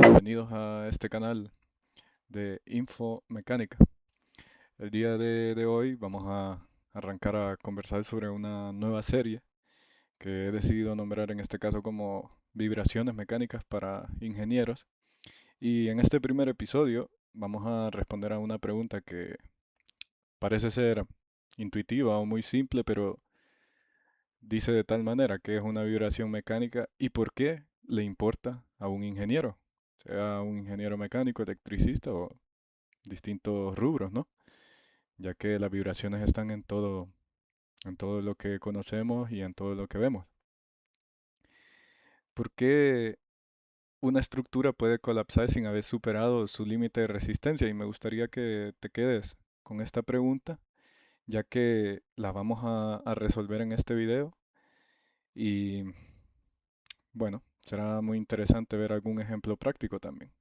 Bienvenidos a este canal de Info Mecánica. El día de hoy vamos a arrancar a conversar sobre una nueva serie que he decidido nombrar en este caso como Vibraciones Mecánicas para Ingenieros. Y en este primer episodio vamos a responder a una pregunta que parece ser intuitiva o muy simple, pero dice de tal manera que es una vibración mecánica y por qué le importa a un ingeniero, sea un ingeniero mecánico, electricista o distintos rubros, ¿no? Ya que las vibraciones están en todo lo que conocemos y en todo lo que vemos. ¿Por qué una estructura puede colapsar sin haber superado su límite de resistencia? Y me gustaría que te quedes con esta pregunta, ya que la vamos a resolver en este video. Y bueno, será muy interesante ver algún ejemplo práctico también.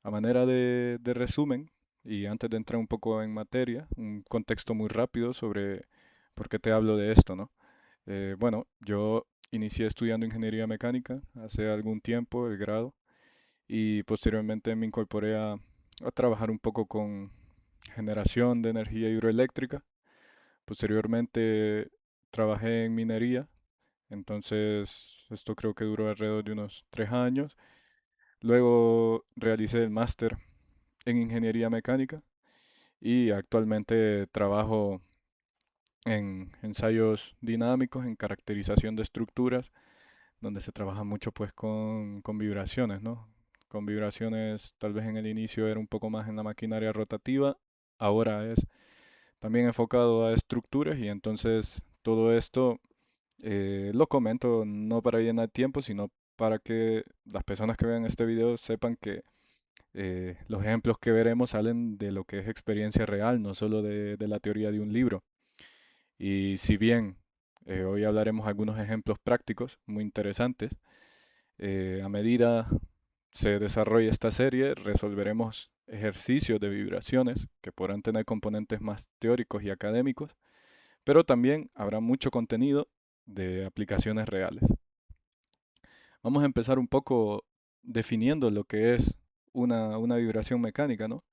A manera de resumen, y antes de entrar un poco en materia, un contexto muy rápido sobre por qué te hablo de esto, ¿no? Bueno, yo inicié estudiando ingeniería mecánica hace algún tiempo, el grado, y posteriormente me incorporé a trabajar un poco con generación de energía hidroeléctrica. Posteriormente trabajé en minería, entonces esto creo que duró alrededor de unos 3 años. Luego realicé el máster en ingeniería mecánica y actualmente trabajo en ensayos dinámicos, en caracterización de estructuras, donde se trabaja mucho pues con vibraciones, ¿no? Con vibraciones, tal vez en el inicio era un poco más en la maquinaria rotativa, ahora es también enfocado a estructuras y entonces todo esto lo comento no para llenar tiempo, sino para que las personas que vean este video sepan que los ejemplos que veremos salen de lo que es experiencia real, no solo de la teoría de un libro. Y si bien hoy hablaremos algunos ejemplos prácticos muy interesantes, a medida se desarrolla esta serie, resolveremos ejercicios de vibraciones que podrán tener componentes más teóricos y académicos, pero también habrá mucho contenido de aplicaciones reales. Vamos a empezar un poco definiendo lo que es una vibración mecánica, ¿no?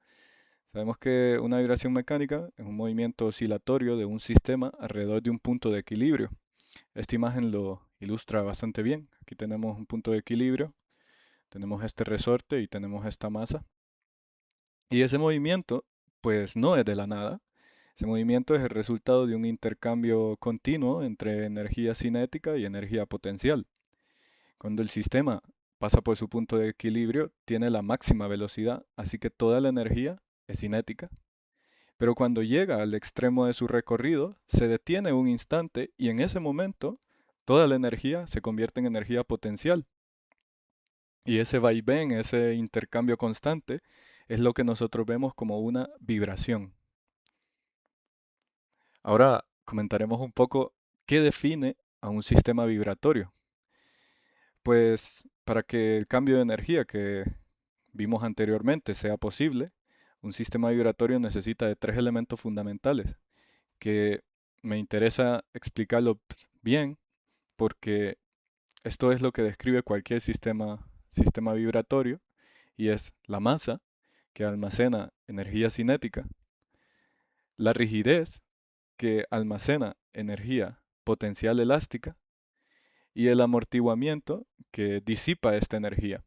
Sabemos que una vibración mecánica es un movimiento oscilatorio de un sistema alrededor de un punto de equilibrio. Esta imagen lo ilustra bastante bien. Aquí tenemos un punto de equilibrio, tenemos este resorte y tenemos esta masa. Y ese movimiento, pues no es de la nada. Ese movimiento es el resultado de un intercambio continuo entre energía cinética y energía potencial. Cuando el sistema pasa por su punto de equilibrio, tiene la máxima velocidad, así que toda la energía es cinética. Pero cuando llega al extremo de su recorrido, se detiene un instante y en ese momento toda la energía se convierte en energía potencial. Y ese vaivén, ese intercambio constante, es lo que nosotros vemos como una vibración. Ahora comentaremos un poco qué define a un sistema vibratorio. Pues para que el cambio de energía que vimos anteriormente sea posible, un sistema vibratorio necesita de tres elementos fundamentales que me interesa explicarlo bien porque esto es lo que describe cualquier sistema vibratorio y es la masa que almacena energía cinética, la rigidez que almacena energía potencial elástica y el amortiguamiento que disipa esta energía.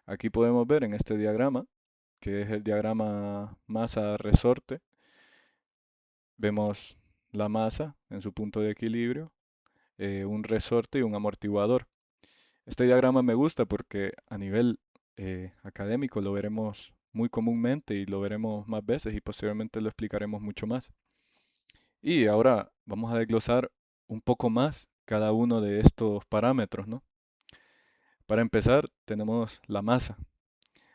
Aquí podemos ver en este diagrama, que es el diagrama masa-resorte, vemos la masa en su punto de equilibrio, un resorte y un amortiguador. Este diagrama me gusta porque a nivel académico lo veremos muy comúnmente y lo veremos más veces y posteriormente lo explicaremos mucho más. Y ahora vamos a desglosar un poco más cada uno de estos parámetros, ¿no? Para empezar, tenemos la masa.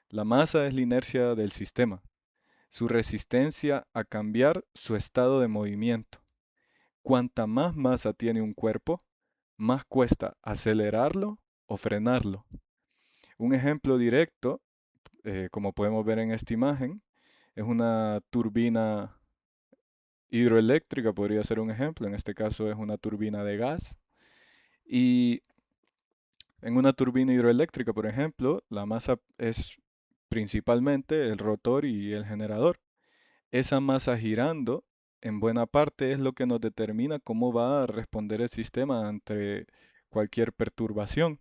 La masa es la inercia del sistema, su resistencia a cambiar su estado de movimiento. Cuanta más masa tiene un cuerpo, más cuesta acelerarlo o frenarlo. Un ejemplo directo, como podemos ver en esta imagen, es una turbina hidroeléctrica, podría ser un ejemplo. En este caso es una turbina de gas. Y En una turbina hidroeléctrica, por ejemplo, la masa es principalmente el rotor y el generador. Esa masa girando, en buena parte, es lo que nos determina cómo va a responder el sistema ante cualquier perturbación.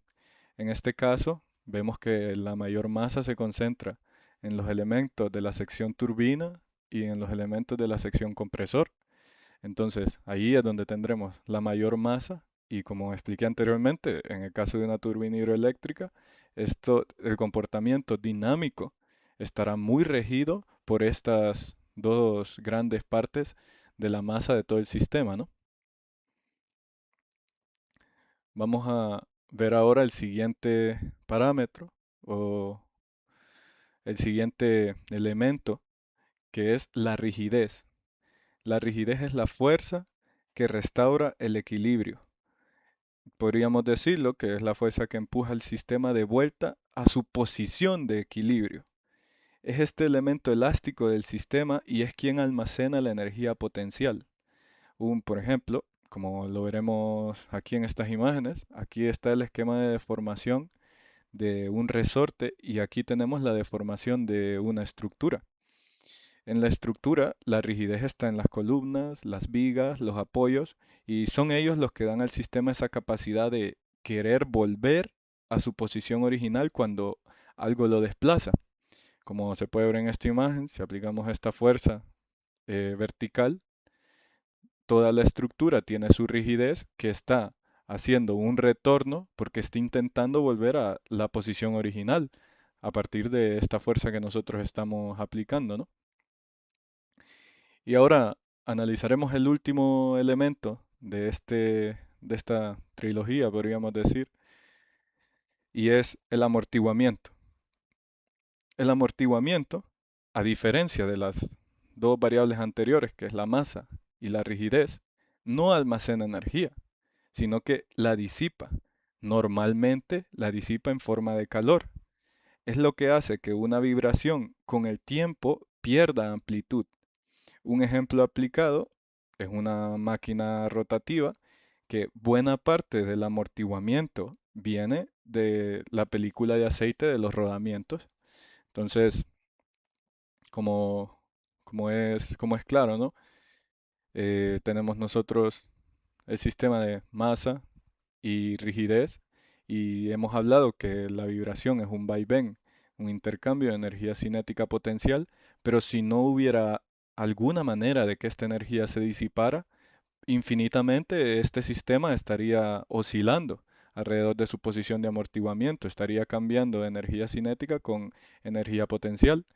En este caso, vemos que la mayor masa se concentra en los elementos de la sección turbina y en los elementos de la sección compresor. Entonces, ahí es donde tendremos la mayor masa y como expliqué anteriormente, en el caso de una turbina hidroeléctrica, el comportamiento dinámico estará muy regido por estas dos grandes partes de la masa de todo el sistema, ¿no? Vamos a ver ahora el siguiente parámetro o el siguiente elemento que es la rigidez. La rigidez es la fuerza que restaura el equilibrio. Podríamos decirlo que es la fuerza que empuja el sistema de vuelta a su posición de equilibrio. Es este elemento elástico del sistema y es quien almacena la energía potencial. Por ejemplo, como lo veremos aquí en estas imágenes, aquí está el esquema de deformación de un resorte y aquí tenemos la deformación de una estructura. En la estructura, la rigidez está en las columnas, las vigas, los apoyos, y son ellos los que dan al sistema esa capacidad de querer volver a su posición original cuando algo lo desplaza. Como se puede ver en esta imagen, si aplicamos esta fuerza vertical, toda la estructura tiene su rigidez que está haciendo un retorno porque está intentando volver a la posición original a partir de esta fuerza que nosotros estamos aplicando, ¿no? Y ahora analizaremos el último elemento de esta trilogía, podríamos decir, y es el amortiguamiento. El amortiguamiento, a diferencia de las dos variables anteriores, que es la masa y la rigidez, no almacena energía, sino que la disipa. Normalmente la disipa en forma de calor. Es lo que hace que una vibración con el tiempo pierda amplitud. Un ejemplo aplicado es una máquina rotativa que buena parte del amortiguamiento viene de la película de aceite de los rodamientos. Entonces, como, como es claro, ¿no? Tenemos nosotros el sistema de masa y rigidez y hemos hablado que la vibración es un vaivén, un intercambio de energía cinética potencial, pero si no hubiera alguna manera de que esta energía se disipara, infinitamente este sistema estaría oscilando alrededor de su posición de amortiguamiento, estaría cambiando de energía cinética con energía potencial.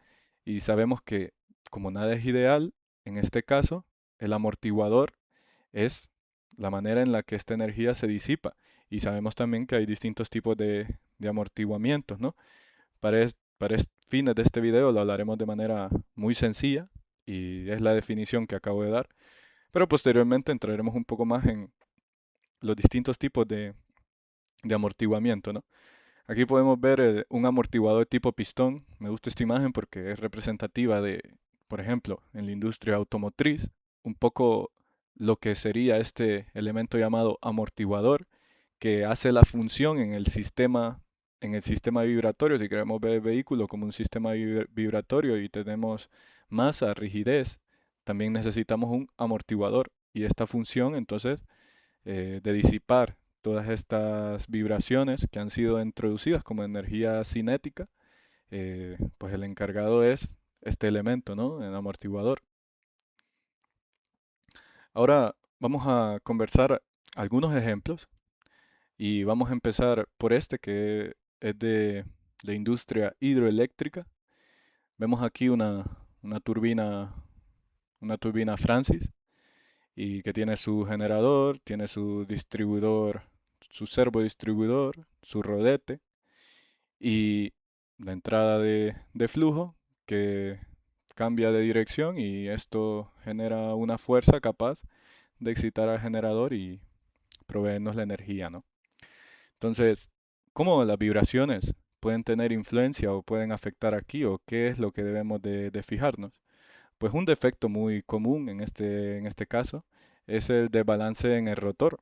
Y sabemos que como nada es ideal, en este caso, el amortiguador es la manera en la que esta energía se disipa. Y sabemos también que hay distintos tipos de amortiguamientos, ¿no? Para fines de este video lo hablaremos de manera muy sencilla y es la definición que acabo de dar. Pero posteriormente entraremos un poco más en los distintos tipos de amortiguamiento, ¿no? Aquí podemos ver un amortiguador tipo pistón. Me gusta esta imagen porque es representativa de, por ejemplo, en la industria automotriz, un poco lo que sería este elemento llamado amortiguador, que hace la función en el sistema vibratorio. Si queremos ver el vehículo como un sistema vibratorio y tenemos masa, rigidez, también necesitamos un amortiguador. Y esta función, entonces, de disipar todas estas vibraciones que han sido introducidas como energía cinética, pues el encargado es este elemento, ¿no? El amortiguador. Ahora vamos a conversar algunos ejemplos y vamos a empezar por este que es de industria hidroeléctrica. Vemos aquí una turbina, una turbina Francis y que tiene su generador, tiene su distribuidor, su servo distribuidor, su rodete y la entrada de flujo que cambia de dirección y esto genera una fuerza capaz de excitar al generador y proveernos la energía, ¿no? Entonces, ¿cómo las vibraciones pueden tener influencia o pueden afectar aquí o qué es lo que debemos de fijarnos? Pues un defecto muy común en este caso es el desbalance en el rotor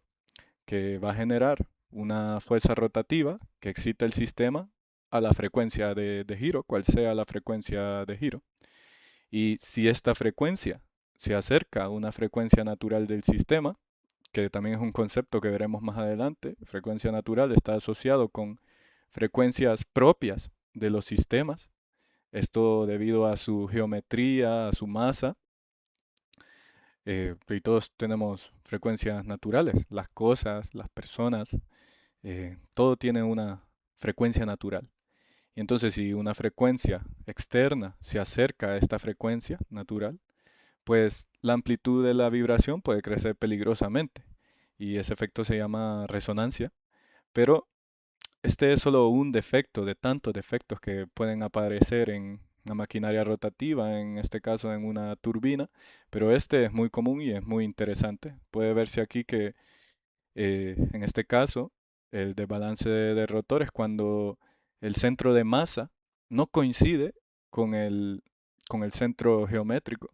que va a generar una fuerza rotativa que excita el sistema a la frecuencia de giro, cual sea la frecuencia de giro. Y si esta frecuencia se acerca a una frecuencia natural del sistema, que también es un concepto que veremos más adelante, frecuencia natural está asociado con frecuencias propias de los sistemas, esto debido a su geometría, a su masa, y todos tenemos frecuencias naturales, las cosas, las personas, todo tiene una frecuencia natural. Y entonces si una frecuencia externa se acerca a esta frecuencia natural, pues la amplitud de la vibración puede crecer peligrosamente. Y ese efecto se llama resonancia. Pero este es solo un defecto de tantos defectos que pueden aparecer en la maquinaria rotativa, en este caso en una turbina, pero este es muy común y es muy interesante. Puede verse aquí que en este caso el desbalance de rotor es cuando el centro de masa no coincide con con el centro geométrico.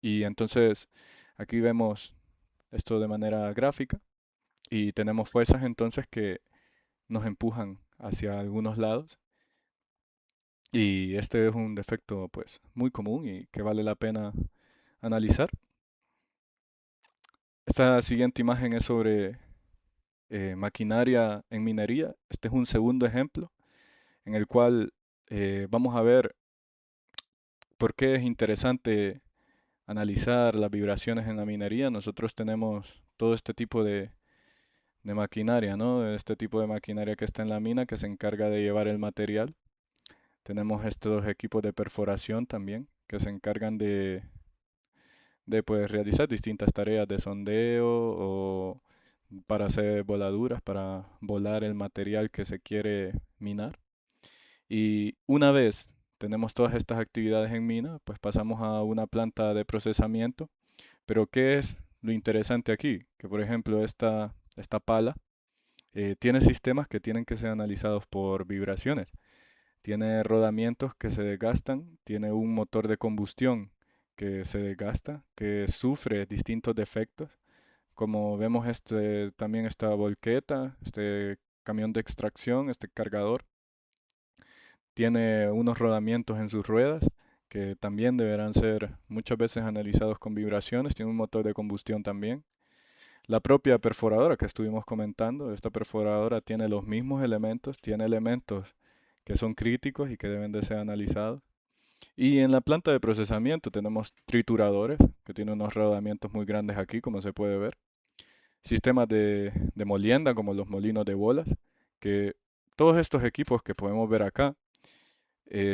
Y entonces aquí vemos esto de manera gráfica y tenemos fuerzas entonces que nos empujan hacia algunos lados y este es un defecto pues muy común y que vale la pena analizar. Esta siguiente imagen es sobre maquinaria en minería. Este es un segundo ejemplo en el cual vamos a ver por qué es interesante analizar las vibraciones en la minería. Nosotros tenemos todo este tipo de maquinaria, ¿no? Este tipo de maquinaria que está en la mina que se encarga de llevar el material. Tenemos estos equipos de perforación también que se encargan de pues, realizar distintas tareas de sondeo o para hacer voladuras, para volar el material que se quiere minar. Y una vez tenemos todas estas actividades en mina, pues pasamos a una planta de procesamiento. Pero ¿qué es lo interesante aquí? Que por ejemplo esta pala tiene sistemas que tienen que ser analizados por vibraciones. Tiene rodamientos que se desgastan, tiene un motor de combustión que se desgasta, que sufre distintos defectos. Como vemos también esta volqueta, este camión de extracción, este cargador, tiene unos rodamientos en sus ruedas que también deberán ser muchas veces analizados con vibraciones, tiene un motor de combustión también. La propia perforadora que estuvimos comentando, esta perforadora tiene los mismos elementos, tiene elementos que son críticos y que deben de ser analizados. Y en la planta de procesamiento tenemos trituradores, que tienen unos rodamientos muy grandes aquí, como se puede ver. Sistemas de molienda, como los molinos de bolas, que todos estos equipos que podemos ver acá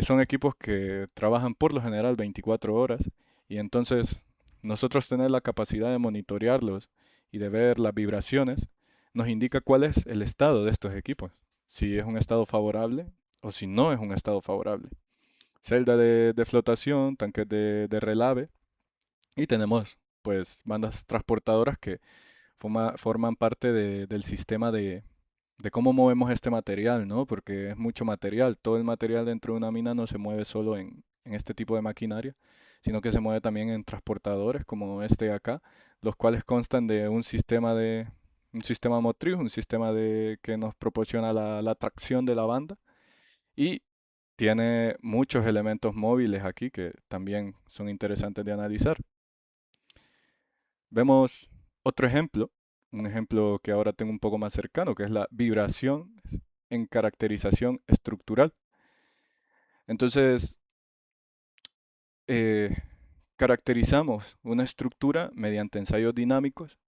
son equipos que trabajan por lo general 24 horas y entonces nosotros tener la capacidad de monitorearlos y de ver las vibraciones nos indica cuál es el estado de estos equipos, si es un estado favorable o si no es un estado favorable. Celda de flotación, tanques de relave y tenemos pues bandas transportadoras que forman parte del sistema de cómo movemos este material, ¿no? Porque es mucho material. Todo el material dentro de una mina no se mueve solo en este tipo de maquinaria, sino que se mueve también en transportadores como este de acá, los cuales constan de un sistema motriz, un sistema que nos proporciona la tracción de la banda y tiene muchos elementos móviles aquí que también son interesantes de analizar. Vemos otro ejemplo, un ejemplo que ahora tengo un poco más cercano, que es la vibración en caracterización estructural. Entonces, eh, caracterizamos una estructura mediante ensayos dinámicos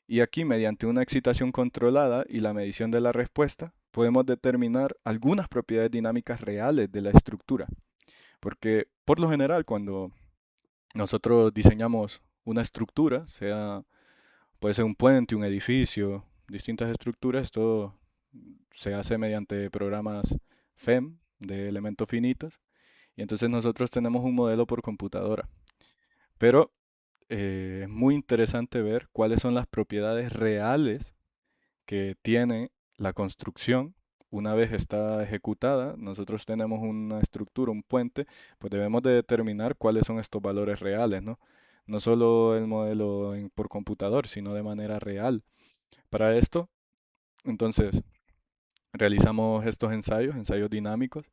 y aquí mediante una excitación controlada y la medición de la respuesta podemos determinar algunas propiedades dinámicas reales de la estructura. Porque por lo general cuando nosotros diseñamos una estructura, puede ser un puente, un edificio, distintas estructuras, todo se hace mediante programas FEM de elementos finitos y entonces nosotros tenemos un modelo por computadora. Pero es muy interesante ver cuáles son las propiedades reales que tiene la construcción una vez está ejecutada. Nosotros tenemos una estructura, un puente, pues debemos de determinar cuáles son estos valores reales, ¿no? No solo el modelo por computador, sino de manera real. Para esto Entonces, realizamos estos ensayos, ensayos dinámicos,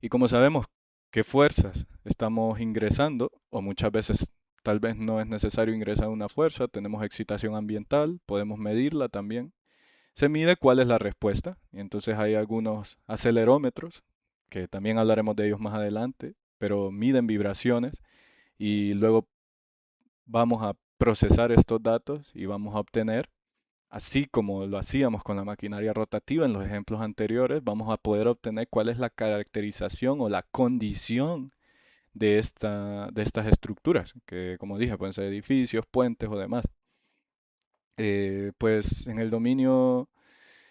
y como sabemos qué fuerzas estamos ingresando, o muchas veces tal vez no es necesario ingresar una fuerza, tenemos excitación ambiental, podemos medirla también. Se mide cuál es la respuesta, y entonces hay algunos acelerómetros, que también hablaremos de ellos más adelante, pero miden vibraciones y luego vamos a procesar estos datos y vamos a obtener, así como lo hacíamos con la maquinaria rotativa en los ejemplos anteriores, vamos a poder obtener cuál es la caracterización o la condición de estas estructuras, que como dije, pueden ser edificios, puentes o demás. Pues en el dominio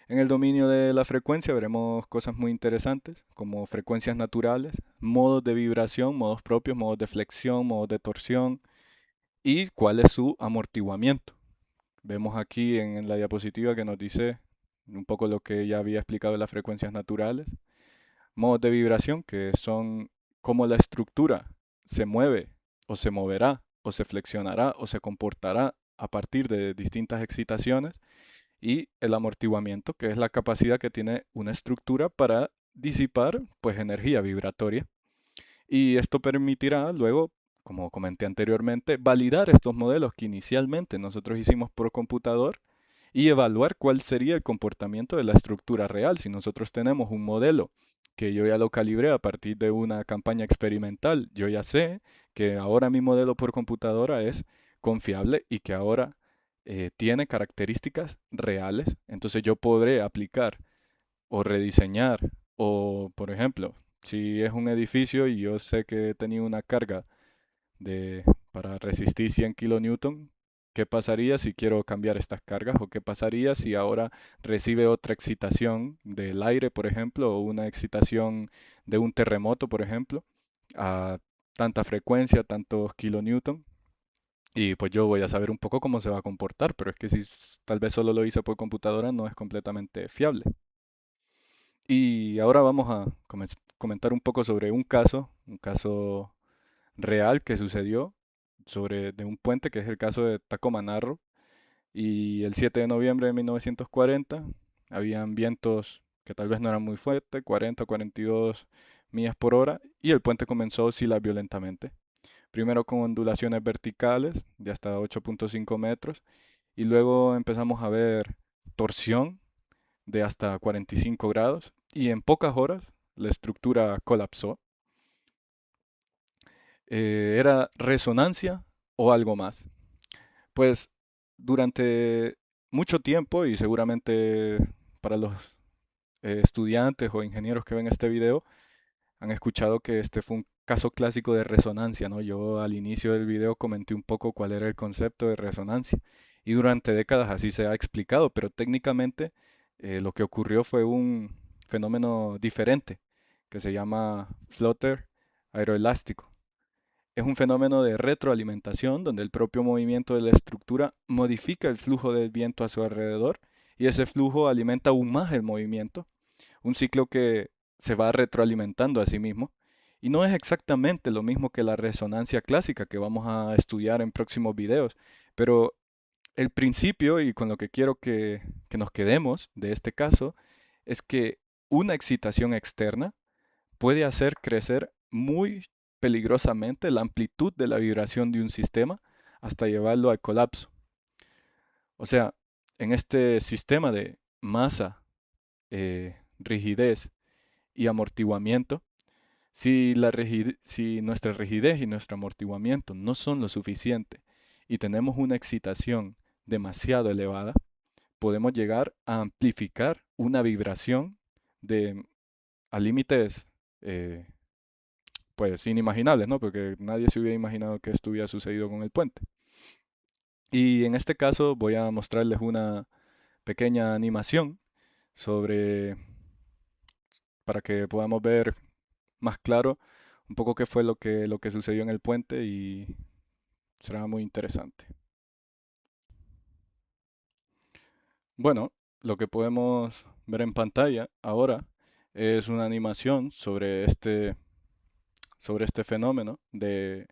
de la frecuencia veremos cosas muy interesantes, como frecuencias naturales, modos de vibración, modos propios, modos de flexión, modos de torsión y cuál es su amortiguamiento. Vemos aquí en la diapositiva que nos dice un poco lo que ya había explicado de las frecuencias naturales. Modos de vibración, que son cómo la estructura se mueve o se moverá o se flexionará o se comportará a partir de distintas excitaciones. Y el amortiguamiento, que es la capacidad que tiene una estructura para disipar pues energía vibratoria. Y esto permitirá luego, como comenté anteriormente, validar estos modelos que inicialmente nosotros hicimos por computador y evaluar cuál sería el comportamiento de la estructura real. Si nosotros tenemos un modelo que yo ya lo calibré a partir de una campaña experimental, yo ya sé que ahora mi modelo por computadora es confiable y que ahora tiene características reales, entonces yo podré aplicar o rediseñar o, por ejemplo, si es un edificio y yo sé que tenía una carga de, para resistir 100 kilonewton, ¿qué pasaría si quiero cambiar estas cargas? ¿O qué pasaría si ahora recibe otra excitación del aire, por ejemplo, o una excitación de un terremoto, por ejemplo, a tanta frecuencia, tantos kilonewton? Y pues yo voy a saber un poco cómo se va a comportar, pero es que si tal vez solo lo hice por computadora no es completamente fiable. Y ahora vamos a comentar un poco sobre un caso real que sucedió sobre de un puente, que es el caso de Tacoma Narrow. Y el 7 de noviembre de 1940 habían vientos que tal vez no eran muy fuertes, 40 o 42 millas por hora, y el puente comenzó a oscilar violentamente. Primero con ondulaciones verticales de hasta 8.5 metros, y luego empezamos a ver torsión de hasta 45 grados, y en pocas horas la estructura colapsó. ¿Era resonancia o algo más? Pues durante mucho tiempo, y seguramente para los estudiantes o ingenieros que ven este video, han escuchado que este fue un caso clásico de resonancia, ¿no? Yo al inicio del video comenté un poco cuál era el concepto de resonancia y durante décadas así se ha explicado, pero técnicamente lo que ocurrió fue un fenómeno diferente que se llama flutter aeroelástico. Es un fenómeno de retroalimentación donde el propio movimiento de la estructura modifica el flujo del viento a su alrededor y ese flujo alimenta aún más el movimiento, un ciclo que se va retroalimentando a sí mismo. Y no es exactamente lo mismo que la resonancia clásica que vamos a estudiar en próximos videos, pero el principio y con lo que quiero que nos quedemos de este caso es que una excitación externa puede hacer crecer muy peligrosamente la amplitud de la vibración de un sistema hasta llevarlo al colapso. O sea, en este sistema de masa, rigidez y amortiguamiento, si nuestra rigidez y nuestro amortiguamiento no son lo suficiente y tenemos una excitación demasiado elevada, podemos llegar a amplificar una vibración de, a límites eh, pues inimaginables, ¿no? Porque nadie se hubiera imaginado que esto hubiera sucedido con el puente. Y en este caso voy a mostrarles una pequeña animación sobre, para que podamos ver más claro un poco qué fue lo que sucedió en el puente y será muy interesante. Bueno, lo que podemos ver en pantalla ahora es una animación sobre este fenómeno de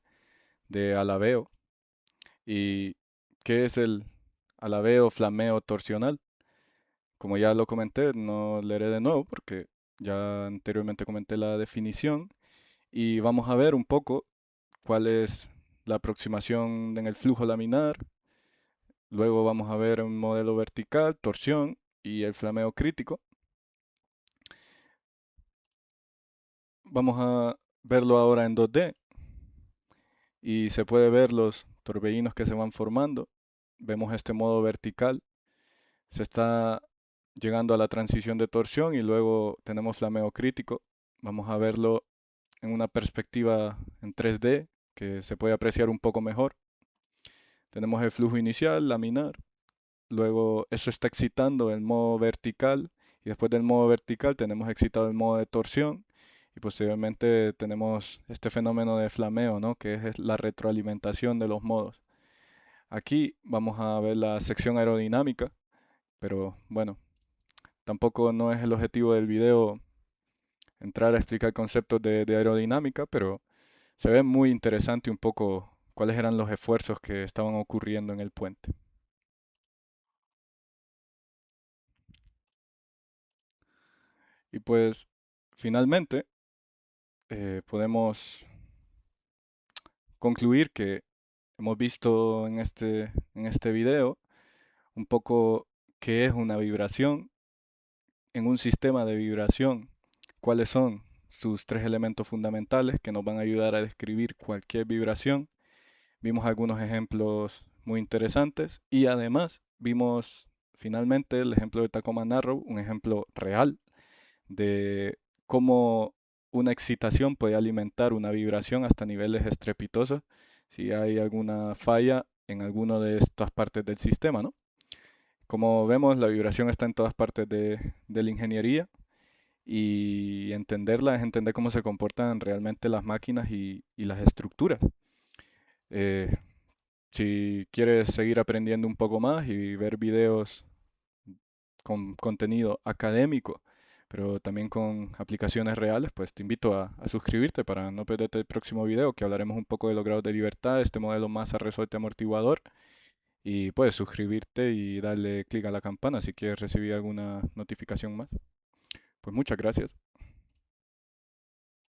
alabeo. ¿Y qué es el alabeo flameo torsional? Como ya lo comenté, no leeré de nuevo porque ya anteriormente comenté la definición y vamos a ver un poco cuál es la aproximación en el flujo laminar. Luego vamos a ver un modelo vertical, torsión y el flameo crítico. Vamos a verlo ahora en 2D y se puede ver los torbellinos que se van formando. Vemos este modo vertical. Se está llegando a la transición de torsión y luego tenemos flameo crítico. Vamos a verlo en una perspectiva en 3D que se puede apreciar un poco mejor. Tenemos el flujo inicial, laminar. Luego eso está excitando el modo vertical y después del modo vertical tenemos excitado el modo de torsión y posteriormente tenemos este fenómeno de flameo, ¿no? Que es la retroalimentación de los modos. Aquí vamos a ver la sección aerodinámica, pero bueno, tampoco no es el objetivo del video entrar a explicar conceptos de aerodinámica, pero se ve muy interesante un poco cuáles eran los esfuerzos que estaban ocurriendo en el puente. Y pues finalmente podemos concluir que hemos visto en este video un poco qué es una vibración en un sistema de vibración, cuáles son sus tres elementos fundamentales que nos van a ayudar a describir cualquier vibración. Vimos algunos ejemplos muy interesantes y además vimos finalmente el ejemplo de Tacoma Narrow, un ejemplo real de cómo una excitación puede alimentar una vibración hasta niveles estrepitosos si hay alguna falla en alguna de estas partes del sistema, ¿no? Como vemos, la vibración está en todas partes de la ingeniería y entenderla es entender cómo se comportan realmente las máquinas y las estructuras. Eh, si quieres seguir aprendiendo un poco más y ver videos con contenido académico, pero también con aplicaciones reales, pues te invito a suscribirte para no perderte el próximo video, que hablaremos un poco de los grados de libertad, este modelo masa resorte amortiguador, y puedes suscribirte y darle clic a la campana si quieres recibir alguna notificación más. Pues muchas gracias.